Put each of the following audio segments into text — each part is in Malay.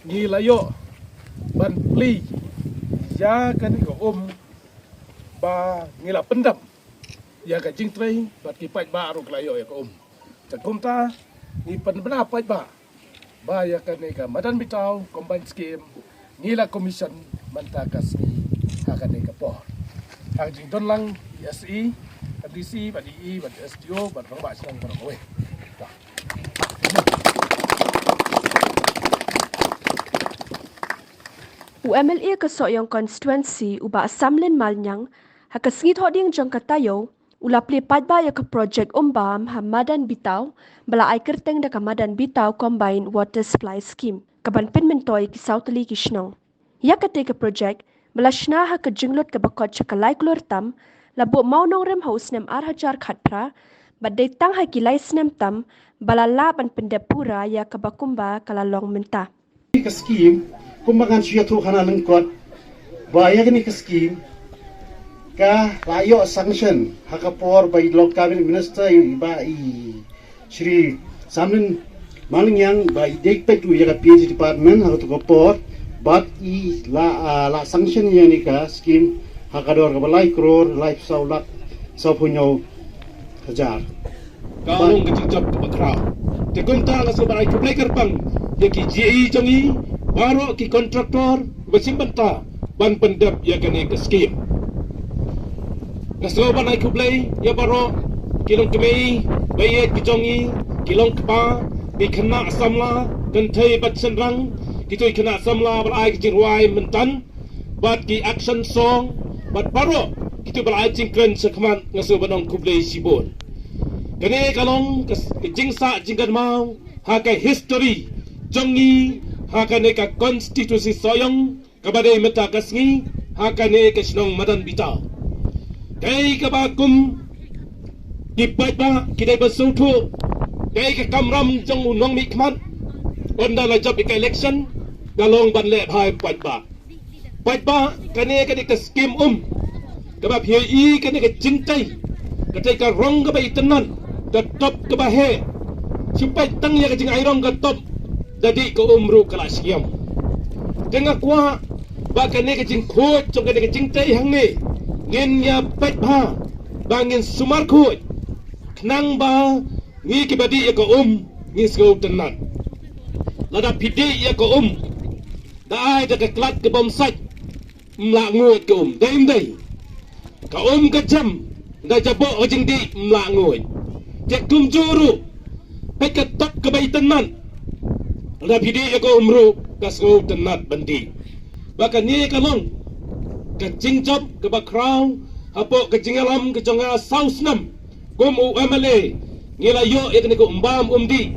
ni layo ban pli ya kan ko ba ngila pendam ya ka jing trei bat ki pai ba ro layo ya ko jakum ta ni pen bena pai ba ya kan ka madan bitau combine scheme ngila commission manta kasni ha kan ka por ang jing don lang SE MDC bat DE bat SDO bat rong ba sang rong we UMLA kesoyong constituency uba asamlin malnyang hakasngit hoding jong katayo ulapli padba ya ke project umbam hamadan bitau bala ai kerteng da kamadan bitau combined water supply scheme kaban pinmentoi ki sautli kishnong ya kate ke project bala shna ha ke jinglot ke bakot chakalai klor tam labo maunong rem haus nem arhajar khatpra badai tang ha ki lai snem tam bala laban pendepura ya ke bakumba kalalong menta ke scheme kumbangan suya tu kana lengkot bahaya ni ke scheme ka layo sanction hakapor by local cabinet minister ba Shri Samlin Malingyang by dikpet tu ya PhD department hakatu kapor but la sanction ya ni ka scheme hakador ka balai crore life saulak sau punyo hajar kalong kecicap ke bakrau tekunta la sebarai kublai kerpang yaki GE jongi baro ki kontraktor besimbenta ban pendap ya kene ke scheme Naso ban ai kublai ya baro kilong kemei bayet ki jongi kilong kpa bi khana asamla kan thai bat senrang ki toi khana asamla bal ai ki jirwai mentan bat ki action song bat baro ki tu bal ai jingkren sekman ngaso banong kublai sibon kene kalong ke jingsa jingkan mau ha ka history jongi ha ka ne ka konstitusi soyong kabade meta kasngi ha ka ne ka snong madan bita kai ka ba kum dipat ba kidai basutu kai ka kamram jong unong mi khmat onda la job ka election galong ban le bhai pat ba ka ne ka dik scheme ka ba phi ka ne ka jintai ka tai ka rong ka ba itanan ka top ka ba he sipai tang ya ka jing airong ka top jadi ke umru kelas siam tengah kuah bahkan ni kecing kuat jom kena kecing teh hang ni ngin ya pet ba bangin sumar kuat kenang ba ni kibadi ya ke ni sego tenan lada pidi ya ke dah ada ke kelat ke bomsat mlak nguat ke dai ke ke jam dah jabok kecing di mlak nguat cek juru pet ke top ke bayi tenan ada video aku umru kasgo tenat bandi bahkan ni kalong kecing job ke bakrau apa kecing alam kejonga sausnam kum UMLA ngilayo ya kini ko umbam di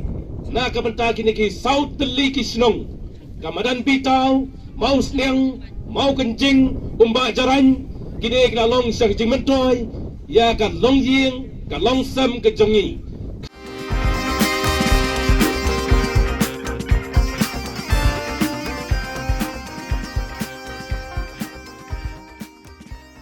na kabanta kini ki saut teli ki snong kamadan bitau mau sliang mau kencing umba jaran kini kalong sa kecing mentoy ya kan long ying kalong sam kejongi